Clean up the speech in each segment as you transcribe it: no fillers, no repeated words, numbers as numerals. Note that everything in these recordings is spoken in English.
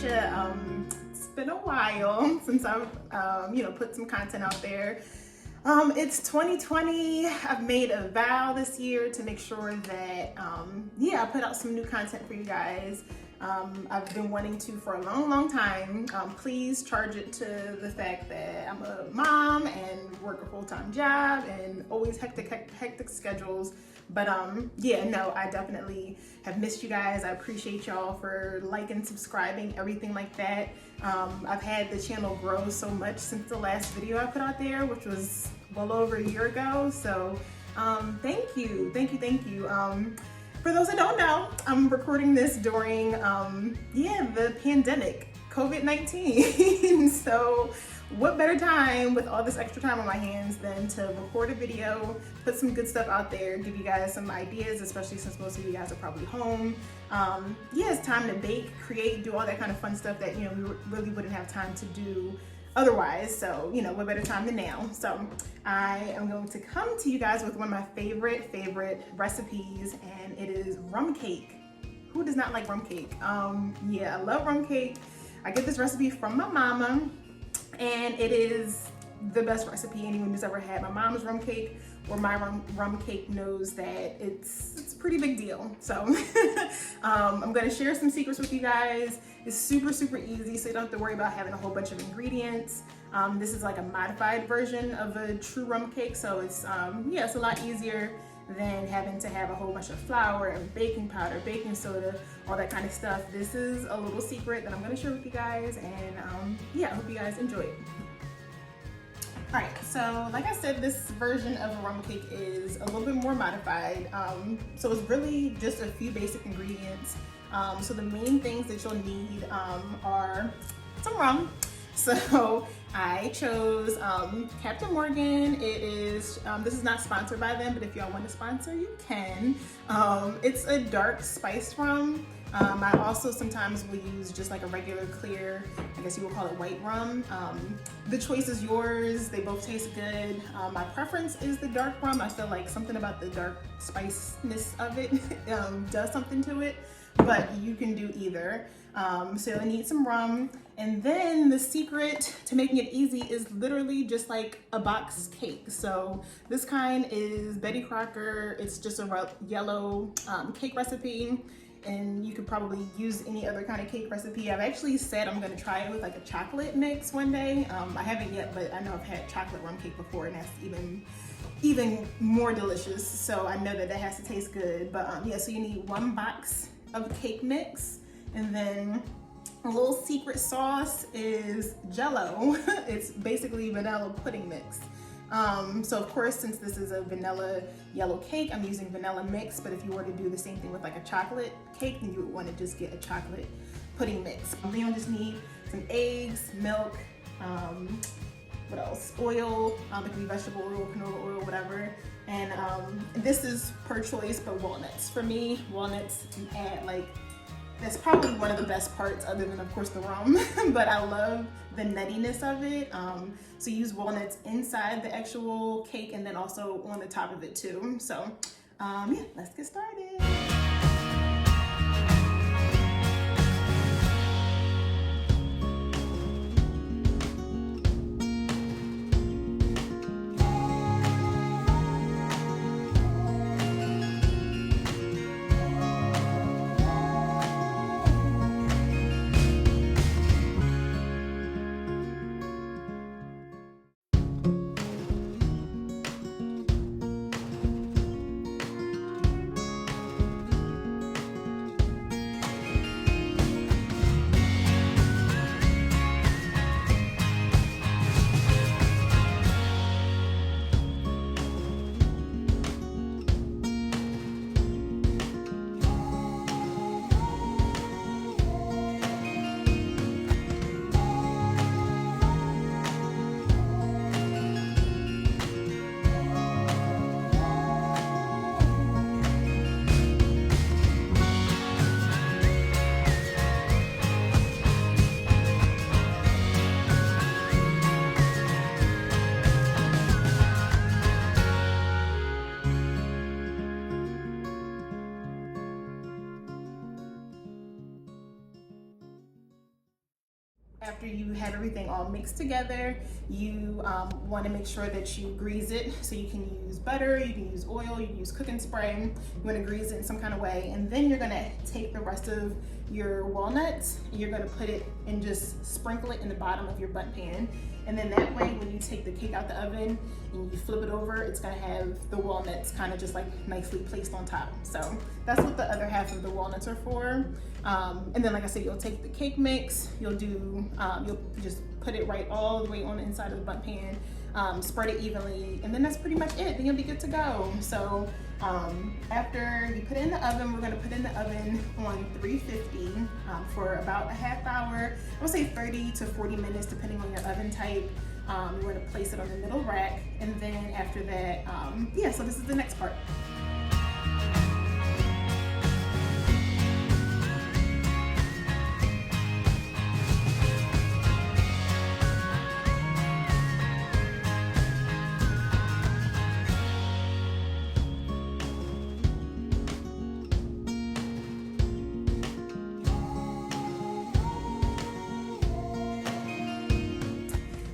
Alicia. It's been a while since I've put some content out there. It's 2020. I've made a vow this year to make sure that I put out some new content for you guys. I've been wanting to for a long time. Please charge it to the fact that I'm a mom and work a full-time job and always hectic schedules. But I definitely have missed you guys. I appreciate y'all for liking, subscribing, everything like that. I've had the channel grow so much since the last video I put out there, which was well over a year ago. So thank you. For those that don't know, I'm recording this during the pandemic, COVID-19. So what better time with all this extra time on my hands than to record a video, put some good stuff out there, give you guys some ideas, especially since most of you guys are probably home. It's time to bake, create, do all that kind of fun stuff that we really wouldn't have time to do otherwise. So what better time than now? So I am going to come to you guys with one of my favorite recipes, and it is rum cake. Who does not like rum cake? I love rum cake. I get this recipe from my mama, and it is the best recipe anyone who's ever had my mom's rum cake or my rum cake knows that it's a pretty big deal. So I'm gonna share some secrets with you guys. It's super easy, so you don't have to worry about having a whole bunch of ingredients. This is like a modified version of a true rum cake, so it's a lot easier than having to have a whole bunch of flour and baking powder, baking soda, all that kind of stuff. This is a little secret that I'm gonna share with you guys, and I hope you guys enjoy it. All right, so like I said, this version of a rum cake is a little bit more modified. So it's really just a few basic ingredients. So the main things that you'll need are some rum. So I chose Captain Morgan. It is, this is not sponsored by them, but if y'all want to sponsor, you can. It's a dark spiced rum. I also sometimes will use just like a regular clear, I guess you would call it white rum. The choice is yours. They both taste good. My preference is the dark rum. I feel like something about the dark spiciness of it does something to it, but you can do either. So you'll need some rum. And then the secret to making it easy is literally just like a box cake. So this kind is Betty Crocker. It's just a yellow cake recipe. And you could probably use any other kind of cake recipe. I've actually said I'm gonna try it with like a chocolate mix one day. I haven't yet, but I know I've had chocolate rum cake before, and that's even more delicious. So I know that has to taste good. But so you need one box of cake mix, and then a little secret sauce is Jello. It's basically vanilla pudding mix. So of course, since this is a vanilla yellow cake, I'm using vanilla mix, but if you were to do the same thing with like a chocolate cake, then you would want to just get a chocolate pudding mix. Then you'll just need some eggs, milk, what else? Oil, it could be vegetable oil, canola oil, whatever. And this is per choice, but walnuts. For me, walnuts add that's probably one of the best parts, other than of course the rum, but I love the nuttiness of it. So use walnuts inside the actual cake and then also on the top of it too. So let's get started. After you have everything all mixed together, you want to make sure that you grease it. So you can use butter, you can use oil, you can use cooking spray. You want to grease it in some kind of way. And then you're going to take the rest of your walnuts and you're going to put it and just sprinkle it in the bottom of your bunt pan. And then that way, when you take the cake out the oven and you flip it over, it's gonna have the walnuts kind of just like nicely placed on top. So that's what the other half of the walnuts are for. And then, like I said, you'll take the cake mix, you'll just put it right all the way on the inside of the bunt pan, spread it evenly, and then that's pretty much it. Then you'll be good to go. So after you put it in the oven, we're gonna put it in the oven on 350 for about a half hour. I would say 30 to 40 minutes, depending on your oven type. You want to place it on the middle rack, and then after that, yeah, so this is the next part.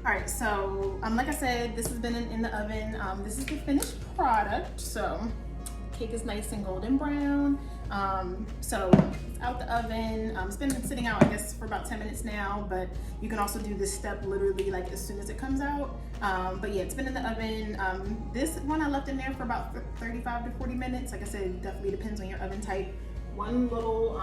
All right, so like I said, this has been in the oven. This is the finished product. So cake is nice and golden brown. So it's out the oven. It's been sitting out, I guess, for about 10 minutes now, but you can also do this step literally like as soon as it comes out. But yeah, it's been in the oven. This one I left in there for about 35 to 40 minutes. Like I said, it definitely depends on your oven type. One little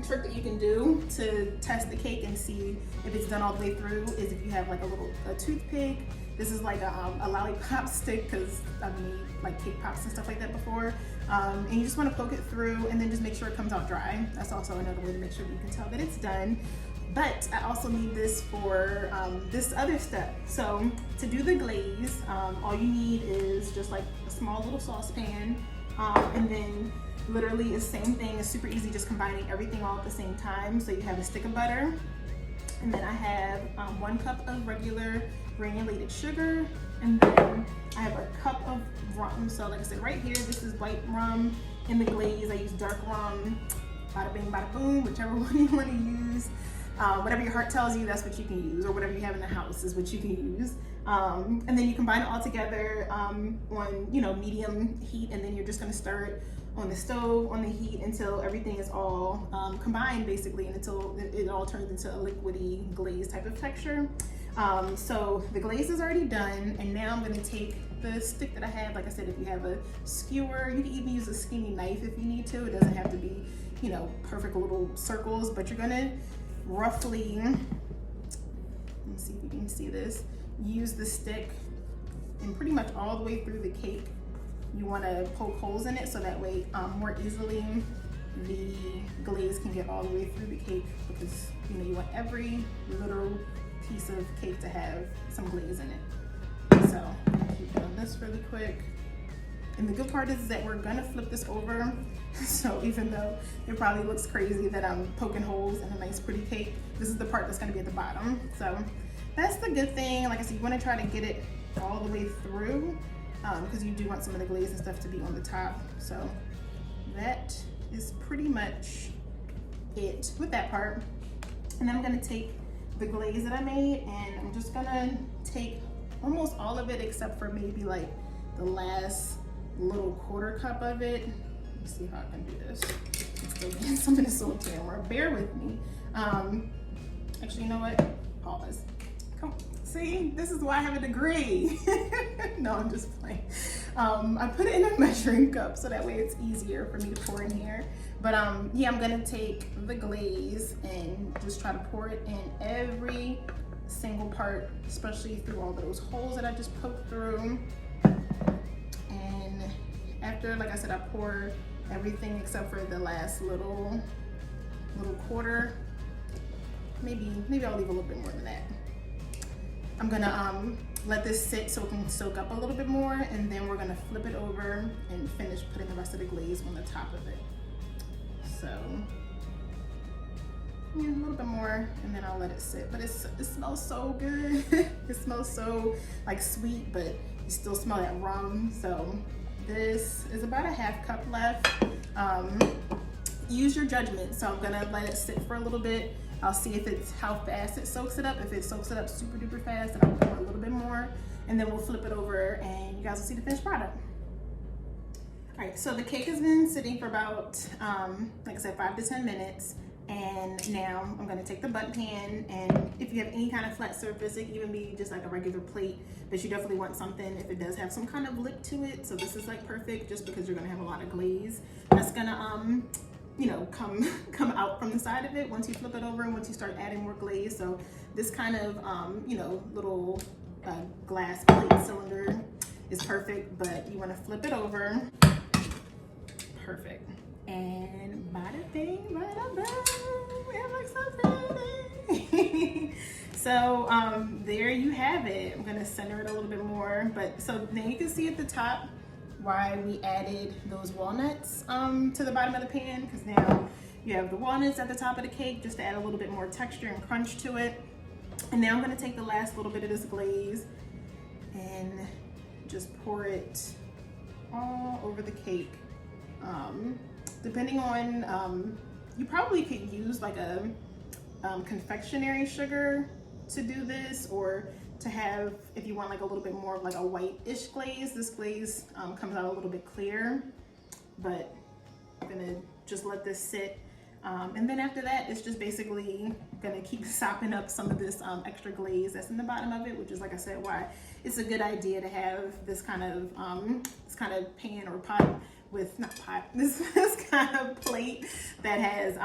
trick that you can do to test the cake and see if it's done all the way through is if you have like a toothpick. This is like a lollipop stick, because I've made like cake pops and stuff like that before. And you just want to poke it through and then just make sure it comes out dry. That's also another way to make sure that you can tell that it's done. But I also need this for this other step. So to do the glaze, all you need is just like a small little saucepan, and then literally it's the same thing. It's super easy, just combining everything all at the same time. So you have a stick of butter, and then I have 1 cup of regular granulated sugar, and then I have a cup of rum. So like I said, right here, this is white rum. In the glaze, I use dark rum. Bada bing, bada boom, whichever one you want to use. Whatever your heart tells you, that's what you can use, or whatever you have in the house is what you can use. And then you combine it all together on, medium heat, and then you're just gonna stir it on the stove, on the heat, until everything is all combined, basically, and until it all turns into a liquidy glaze type of texture. So the glaze is already done, and now I'm gonna take the stick that I have. Like I said, if you have a skewer, you can even use a skinny knife if you need to. It doesn't have to be, perfect little circles, but you're gonna roughly, let me see if you can see this, use the stick and pretty much all the way through the cake. You want to poke holes in it so that way more easily the glaze can get all the way through the cake, because you want every little piece of cake to have some glaze in it. So keep doing this really quick. And the good part is that we're gonna flip this over. So even though it probably looks crazy that I'm poking holes in a nice pretty cake, this is the part that's gonna be at the bottom. So that's the good thing. Like I said, you wanna try to get it all the way through, because you do want some of the glaze and stuff to be on the top. So that is pretty much it with that part. And then I'm gonna take the glaze that I made, and I'm just gonna take almost all of it except for maybe like the last little quarter cup of it. Let me see how I can do this. I'm still getting some of this on camera. Bear with me. Actually, you know what? Pause. Come on. See, this is why I have a degree. No, I'm just playing. I put it in a measuring cup so that way it's easier for me to pour in here. But yeah, I'm gonna take the glaze and just try to pour it in every single part, especially through all those holes that I just poked through. And after, like I said, I pour everything except for the last little quarter. Maybe I'll leave a little bit more than that. I'm gonna let this sit so it can soak up a little bit more, and then we're gonna flip it over and finish putting the rest of the glaze on the top of it. So yeah, a little bit more, and then I'll let it sit. But it smells so good. It smells so like sweet, but you still smell that rum. So this is about a half cup left. Use your judgment. So I'm gonna let it sit for a little bit. I'll see if it's how fast it soaks it up. If it soaks it up super duper fast, then I'll pour a little bit more, and then we'll flip it over and you guys will see the finished product. All right, so the cake has been sitting for about, like I said, 5 to 10 minutes. And now I'm gonna take the bunt pan, and if you have any kind of flat surface, it can even be just like a regular plate, but you definitely want something if it does have some kind of lip to it. So this is like perfect just because you're gonna have a lot of glaze that's gonna, you know, come out from the side of it once you flip it over and once you start adding more glaze. So this kind of, you know, little glass plate cylinder is perfect, but you wanna flip it over. Perfect. And bada bing, bada boom, it looks so pretty. So there you have it. I'm gonna center it a little bit more, but so then you can see at the top why we added those walnuts to the bottom of the pan, because now you have the walnuts at the top of the cake just to add a little bit more texture and crunch to it. And now I'm gonna take the last little bit of this glaze and just pour it all over the cake. Depending on, you probably could use like a confectionery sugar to do this, or to have, if you want like a little bit more of like a white-ish glaze. This glaze comes out a little bit clear, but I'm gonna just let this sit. And then after that, it's just basically gonna keep sopping up some of this extra glaze that's in the bottom of it, which is, like I said, why it's a good idea to have this kind of pan or pot with, not pot, this kind of plate that has,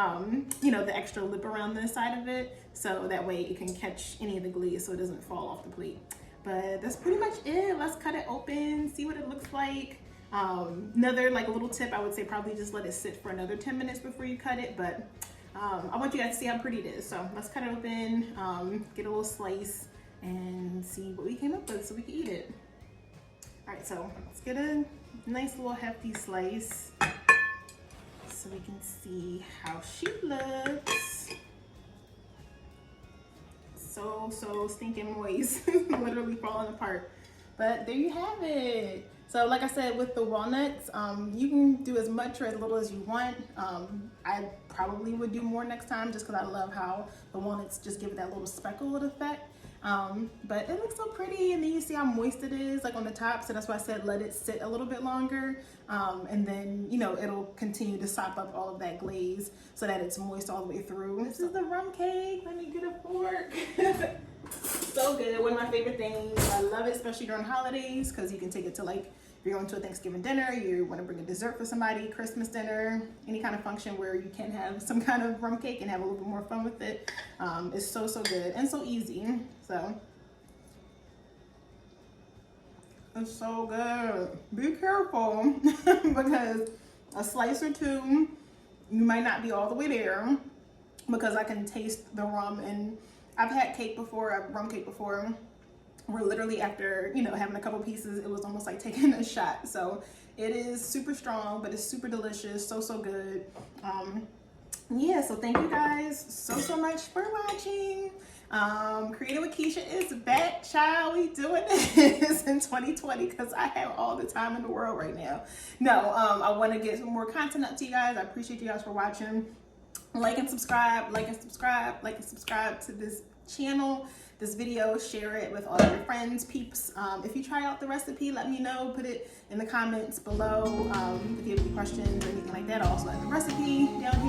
you know, the extra lip around the side of it, so that way it can catch any of the glaze so it doesn't fall off the plate. But that's pretty much it. Let's cut it open, see what it looks like. Another like little tip, I would say probably just let it sit for another 10 minutes before you cut it, but I want you guys to see how pretty it is. So let's cut it open, get a little slice, and see what we came up with so we can eat it. All right, so let's get a nice little hefty slice so we can see how she looks. So stinking moist, literally falling apart. But there you have it. So like I said, with the walnuts, you can do as much or as little as you want. I probably would do more next time just because I love how the walnuts just give it that little speckled effect. But it looks so pretty, and then you see how moist it is like on the top, so that's why I said let it sit a little bit longer, and then, you know, it'll continue to sop up all of that glaze so that it's moist all the way through. This is the rum cake. Let me get a fork. So good, one of my favorite things. I love it, especially during holidays, because you can take it to, like, if you're going to a Thanksgiving dinner, you want to bring a dessert for somebody, Christmas dinner, any kind of function where you can have some kind of rum cake and have a little bit more fun with it. It's so good and so easy. So it's so good. Be careful because a slice or two, you might not be all the way there, because I can taste the rum. And I've had cake before, rum cake before, where literally after, you know, having a couple pieces, it was almost like taking a shot. So it is super strong, but it's super delicious, so good. Yeah, so thank you guys so much for watching. Creating with Keisha is back, child. We doing this in 2020 because I have all the time in the world right now. No, I want to get some more content up to you guys. I appreciate you guys for watching. Like and subscribe, like and subscribe, like and subscribe to this channel, this video. Share it with all your friends, peeps. If you try out the recipe, let me know. Put it in the comments below. If you have any questions or anything like that, I'll also add the recipe down